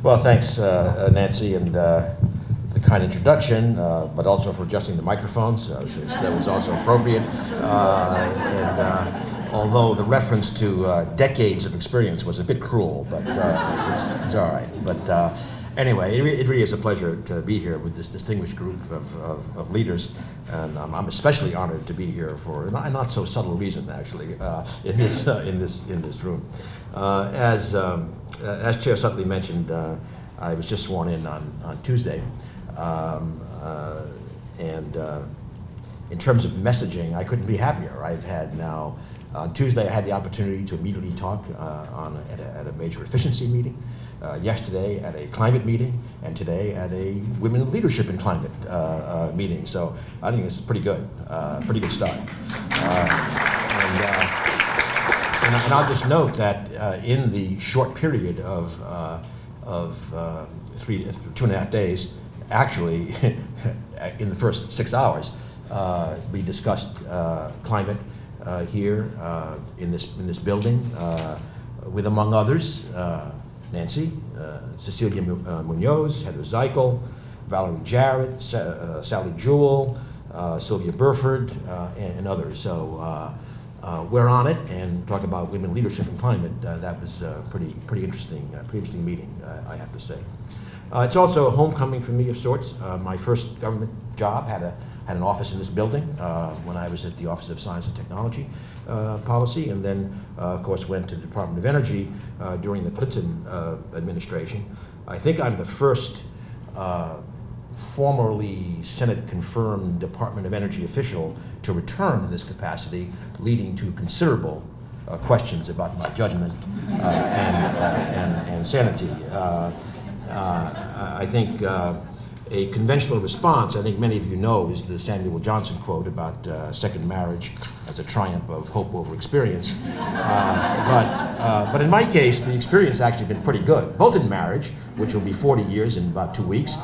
Well, thanks, Nancy, and the kind introduction, but also for adjusting the microphones. That was also appropriate. Although the reference to decades of experience was a bit cruel, but it's all right. But anyway, it really is a pleasure to be here with this distinguished group of leaders, and I'm especially honored to be here for a not so subtle reason, actually, in this room. As Chair Sutley mentioned, I was just sworn in on Tuesday, and in terms of messaging, I couldn't be happier. I've had now, on Tuesday I had the opportunity to immediately talk at a major efficiency meeting, yesterday at a climate meeting, and today at a Women in Leadership in Climate meeting. So I think this is pretty good start. And I'll just note that in the short period of 2.5 days, actually, in the first 6 hours, we discussed climate here in this building with, among others, Nancy, Cecilia Munoz, Heather Zeichel, Valerie Jarrett, Sally Jewell, Sylvia Burford, and others. So we're on it and talk about women leadership and climate. That was a pretty interesting meeting, I have to say. It's also a homecoming for me of sorts. My first government job had an office in this building when I was at the Office of Science and Technology Policy, and then of course went to the Department of Energy during the Clinton administration. I think I'm the first formerly Senate-confirmed Department of Energy official to return in this capacity, leading to considerable questions about my judgment and sanity. I think a conventional response, I think many of you know, is the Samuel Johnson quote about second marriage as a triumph of hope over experience. But in my case, the experience has actually been pretty good, both in marriage, which will be 40 years in about 2 weeks,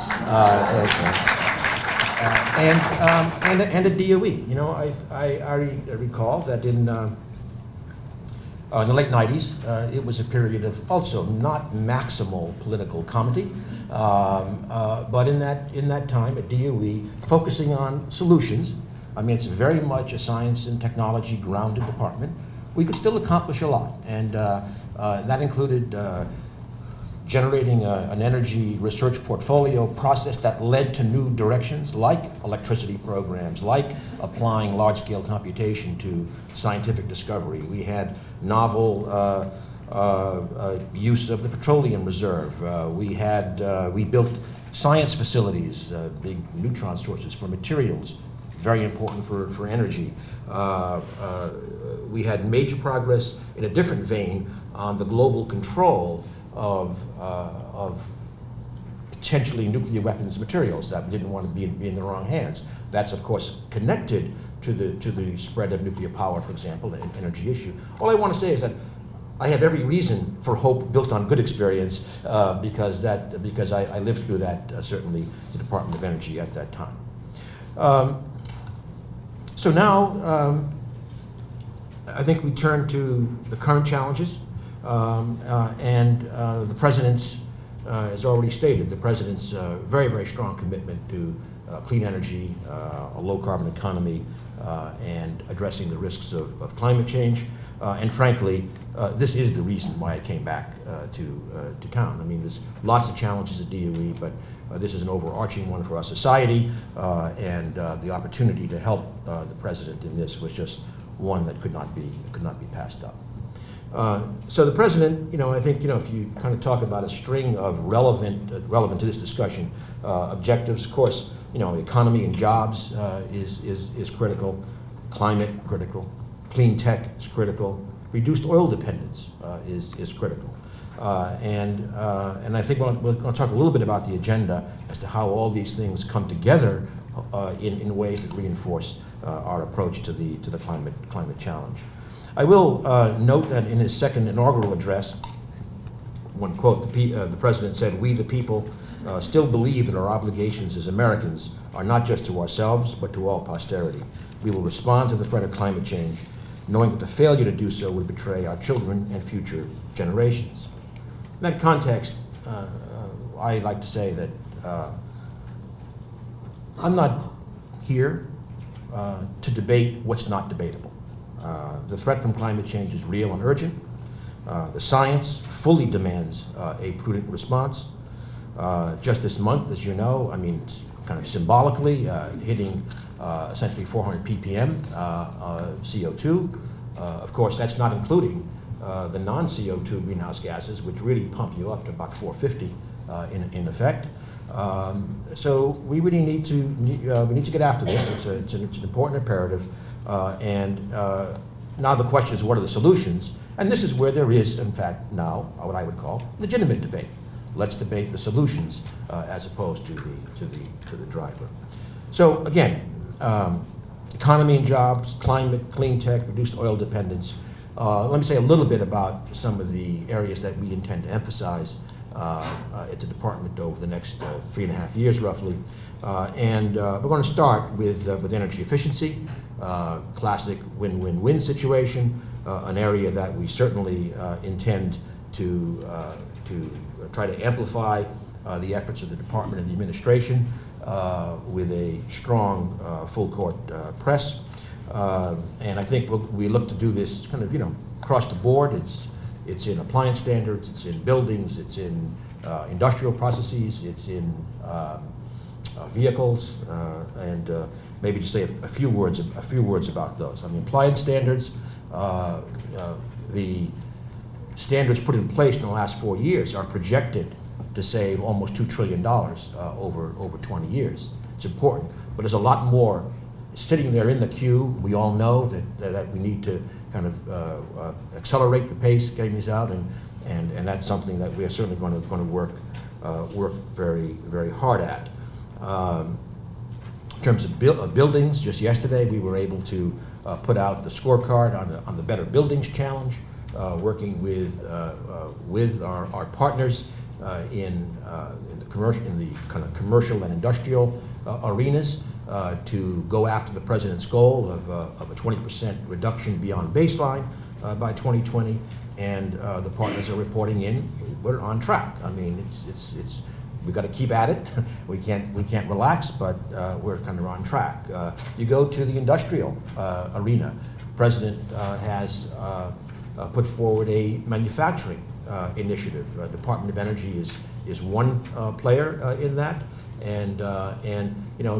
and at DOE. You know, I recall that in the late 90s, it was a period of also not maximal political comedy, but in that time at DOE, focusing on solutions. I mean, it's very much a science and technology grounded department. We could still accomplish a lot, and that included generating an energy research portfolio process that led to new directions like electricity programs, like applying large-scale computation to scientific discovery. We had novel use of the petroleum reserve. We built science facilities, big neutron sources for materials, very important for energy. We had major progress in a different vein on the global control of potentially nuclear weapons materials that didn't want to be in the wrong hands. That's of course connected to the spread of nuclear power, for example, an energy issue. All I want to say is that I have every reason for hope built on good experience because I lived through that, certainly the Department of Energy at that time. So now I think we turn to the current challenges. The President's, as already stated, the President's very, very strong commitment to clean energy, a low-carbon economy, and addressing the risks of climate change. And frankly, this is the reason why I came back to town. I mean, there's lots of challenges at DOE, but this is an overarching one for our society, and the opportunity to help the President in this was just one that could not be passed up. So the President, I think, if you kind of talk about a string of relevant to this discussion objectives, of course, economy and jobs is critical, climate critical, clean tech is critical, reduced oil dependence is critical, and I think we're going to talk a little bit about the agenda as to how all these things come together in ways that reinforce our approach to the climate challenge. I will note that in his second inaugural address, one quote, the President said, "We the people still believe that our obligations as Americans are not just to ourselves, but to all posterity. We will respond to the threat of climate change, knowing that the failure to do so would betray our children and future generations." In that context, I like to say that I'm not here to debate what's not debatable. The threat from climate change is real and urgent. The science fully demands a prudent response. Just this month, as you know, I mean, it's kind of symbolically hitting essentially 400 ppm CO2. Of course, that's not including the non-CO2 greenhouse gases, which really pump you up to about 450 in effect. So we really need to get after this. It's an important imperative. And now the question is, what are the solutions? And this is where there is, in fact, now what I would call legitimate debate. Let's debate the solutions as opposed to the driver. So again, economy and jobs, climate, clean tech, reduced oil dependence. Let me say a little bit about some of the areas that we intend to emphasize at the department over the next 3.5 years, roughly. And we're going to start with energy efficiency, classic win-win-win situation, an area that we certainly intend to try to amplify the efforts of the department and the administration with a strong full-court press. And I think we look to do this kind of, across the board. It's in appliance standards, it's in buildings, it's in industrial processes, it's in vehicles, and maybe just say a few words about those. I mean, appliance standards, the standards put in place in the last 4 years are projected to save almost $2 trillion over 20 years. It's important, but there's a lot more sitting there in the queue. We all know that we need to kind of accelerate the pace getting these out, and that's something that we are certainly going to work very, very hard at. In terms of buildings, just yesterday we were able to put out the scorecard on the Better Buildings Challenge, working with our partners in the kind of commercial and industrial arenas to go after the president's goal of a 20% reduction beyond baseline by 2020, and the partners are reporting in. We're on track. I mean, we've got to keep at it. We can't relax, but we're kind of on track. You go to the industrial arena. The president has put forward a manufacturing initiative. Department of Energy is one player in that, and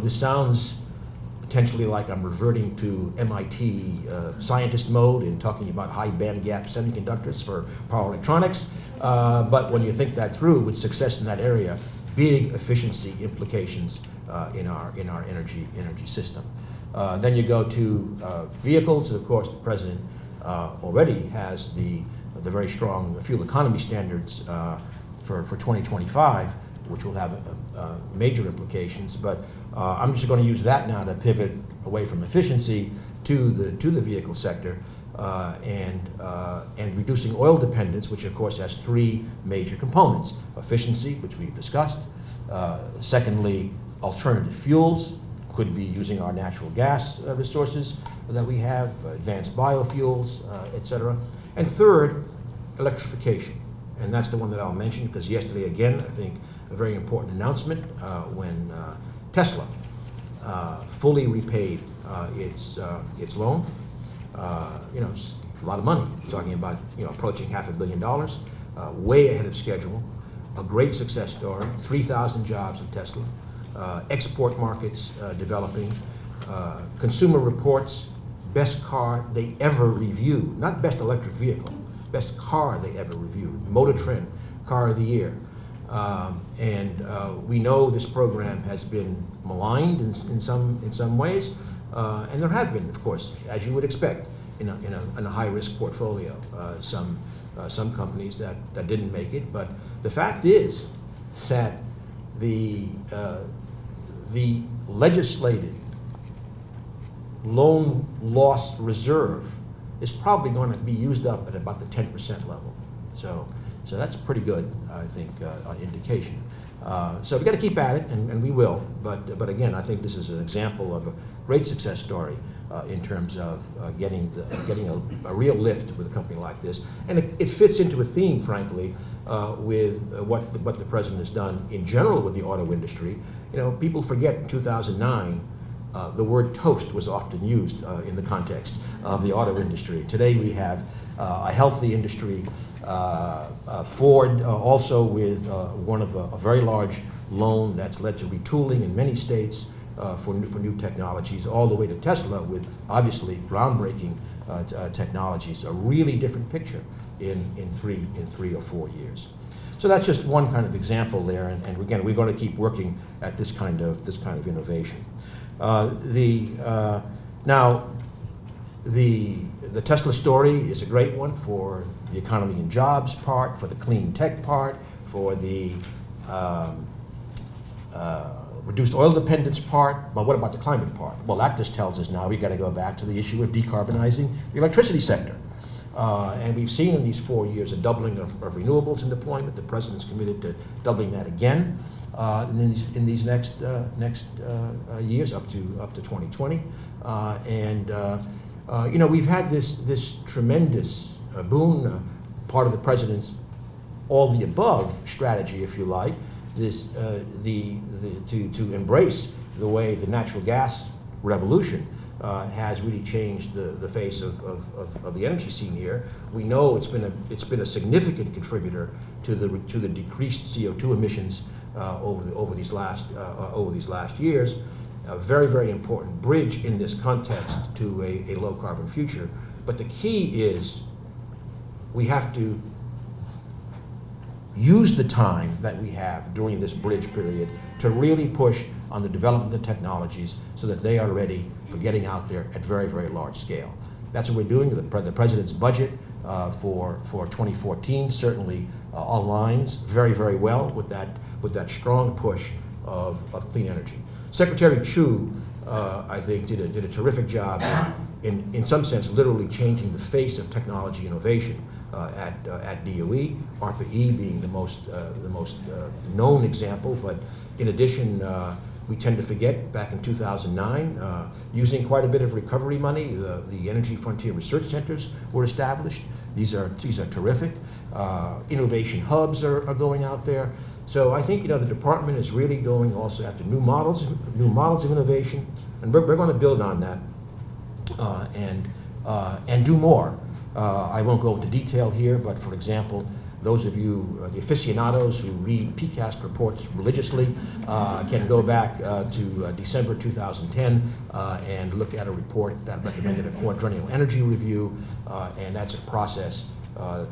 this sounds potentially like I'm reverting to MIT scientist mode in talking about high band gap semiconductors for power electronics. But when you think that through, with success in that area, big efficiency implications in our energy system. Then you go to vehicles. Of course, the president already has the very strong fuel economy standards for 2025, which will have major implications. But I'm just going to use that now to pivot away from efficiency to the vehicle sector and reducing oil dependence, which of course has three major components: efficiency, which we've discussed. Secondly, alternative fuels, could be using our natural gas resources that we have, advanced biofuels, et cetera. And third, electrification. And that's the one that I'll mention because yesterday, again, I think a very important announcement when Tesla fully repaid its loan. It's a lot of money. We're talking about approaching $500 million, way ahead of schedule. A great success story. 3,000 jobs at Tesla. Export markets developing. Consumer Reports, best car they ever reviewed. Not best electric vehicle, best car they ever reviewed. Motor Trend, Car of the Year. And we know this program has been maligned in some ways, and there have been, of course, as you would expect, in a high-risk portfolio, some companies that didn't make it. But the fact is that the legislated loan loss reserve is probably going to be used up at about the 10% level. So So that's pretty good, I think, indication. So we've got to keep at it, and we will. But again, I think this is an example of a great success story in terms of getting a real lift with a company like this. And it fits into a theme, frankly, with what the president has done in general with the auto industry. You know, people forget in 2009, the word toast was often used in the context of the auto industry. Today we have a healthy industry. Ford also with one of a very large loan that's led to retooling in many states for new technologies, all the way to Tesla with obviously groundbreaking technologies. A really different picture in 3 or 4 years. So that's just one kind of example there, and again, we're going to keep working at this kind of innovation. The Tesla story is a great one for the economy and jobs part, for the clean tech part, for the reduced oil dependence part, but what about the climate part? Well, that just tells us now we've got to go back to the issue of decarbonizing the electricity sector. And we've seen in these 4 years a doubling of renewables in deployment. The president's committed to doubling that again in these next years up to 2020. You know, we've had this tremendous boon, part of the president's all the above strategy, if you like, this to embrace the way the natural gas revolution has really changed the face of the energy scene here. We know it's been a significant contributor to the decreased CO2 emissions over these last years. A very, very important bridge in this context to a low carbon future. But the key is we have to use the time that we have during this bridge period to really push on the development of the technologies so that they are ready for getting out there at very, very large scale. That's what we're doing. The president's budget for 2014 certainly aligns very, very well with that strong push of clean energy. Secretary Chu, I think, did a terrific job in some sense literally changing the face of technology innovation at DOE, ARPA-E being the most known example, but in addition, we tend to forget back in 2009, using quite a bit of recovery money, the Energy Frontier Research Centers were established. These are terrific. Innovation hubs are going out there. So I think, you know, the department is really going also after new models of innovation, and we're going to build on that and do more. I won't go into detail here, but for example, those of you, the aficionados who read PCAST reports religiously, can go back to December 2010 and look at a report that recommended a quadrennial energy review, and that's a process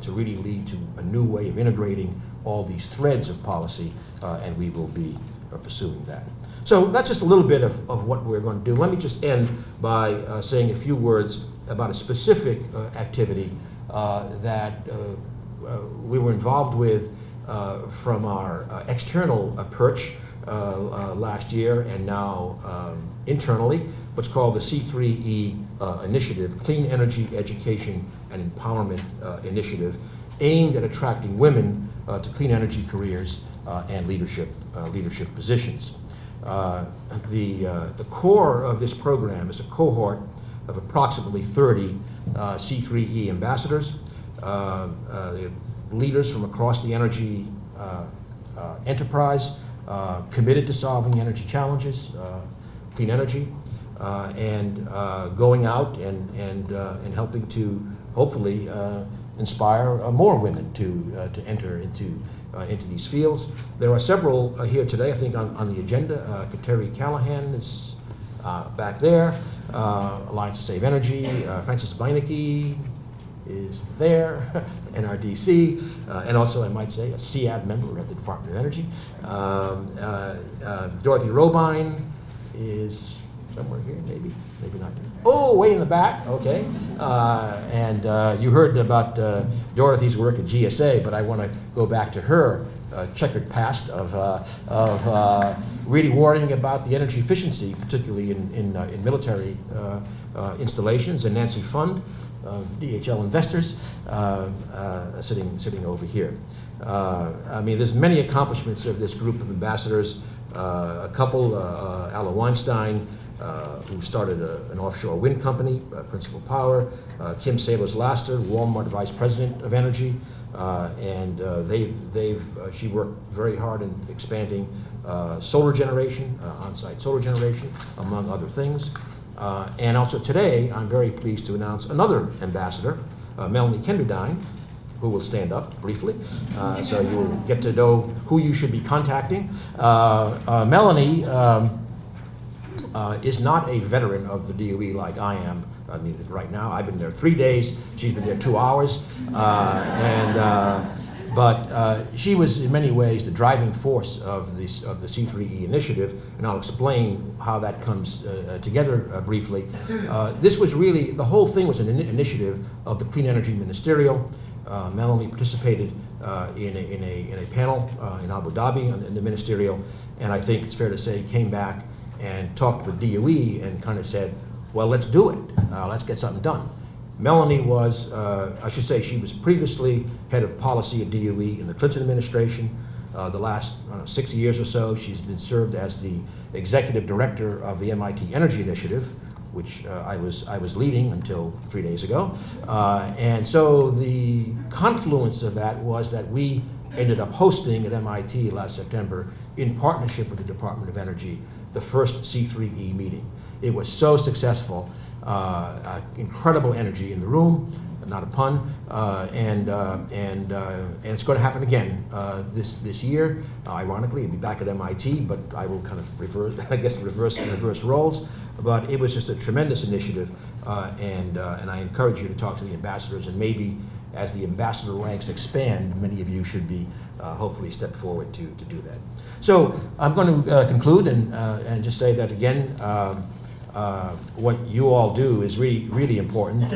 to really lead to a new way of integrating all these threads of policy, and we will be pursuing that. So that's just a little bit of what we're going to do. Let me just end by saying a few words about a specific activity that we were involved with from our external perch last year, and now internally, what's called the C3e Initiative, Clean Energy Education and Empowerment Initiative, aimed at attracting women to clean energy careers and leadership positions. The core of this program is a cohort of approximately 30 C3e ambassadors, leaders from across the energy enterprise, committed to solving energy challenges, clean energy, and going out and helping to hopefully inspire more women to enter into these fields. There are several here today, I think, on the agenda. Kateri Callahan is back there. Alliance to Save Energy. Francis Beinecke is there, NRDC, and also, I might say, a CAB member at the Department of Energy. Dorothy Robine is somewhere here, maybe not. Oh, way in the back, okay. And you heard about Dorothy's work at GSA, but I want to go back to her checkered past of really worrying about the energy efficiency, particularly in military installations, and Nancy Fund of DHL Investors sitting over here. I mean, there's many accomplishments of this group of ambassadors. A couple, Alla Weinstein, who started an offshore wind company, Principal Power, Kim Saylors-Laster, Walmart Vice President of Energy, and she worked very hard in expanding solar generation, on-site solar generation, among other things. And also today, I'm very pleased to announce another ambassador, Melanie Kenderdine, who will stand up briefly, so you will get to know who you should be contacting. Melanie is not a veteran of the DOE like I am. I mean, right now, I've been there 3 days, she's been there 2 hours, but she was in many ways the driving force of the C3e Initiative, and I'll explain how that comes together briefly. This was really, the whole thing was an initiative of the Clean Energy Ministerial. Melanie participated in a panel in Abu Dhabi in the ministerial, and I think it's fair to say came back and talked with DOE and kind of said, well, let's do it. Let's get something done. Melanie was, I should say, she was previously head of policy at DOE in the Clinton administration. The last 6 years or so, she's been served as the executive director of the MIT Energy Initiative, which I was leading until 3 days ago. And so the confluence of that was that we ended up hosting at MIT last September, in partnership with the Department of Energy, the first C3e meeting. It was so successful, incredible energy in the room, not a pun, and it's going to happen again this year. Ironically, it'll be back at MIT, but I will kind of reverse roles. But it was just a tremendous initiative, and I encourage you to talk to the ambassadors, and maybe as the ambassador ranks expand, many of you should be hopefully step forward to do that. So I'm going to conclude and just say that again, what you all do is really, really important.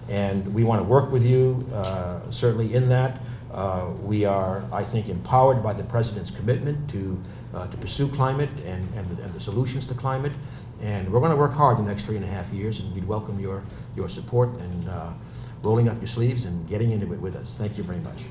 And we want to work with you, certainly in that. We are, I think, empowered by the President's commitment to pursue climate and the solutions to climate. And we're going to work hard the next 3.5 years, and we'd welcome your support and rolling up your sleeves and getting into it with us. Thank you very much.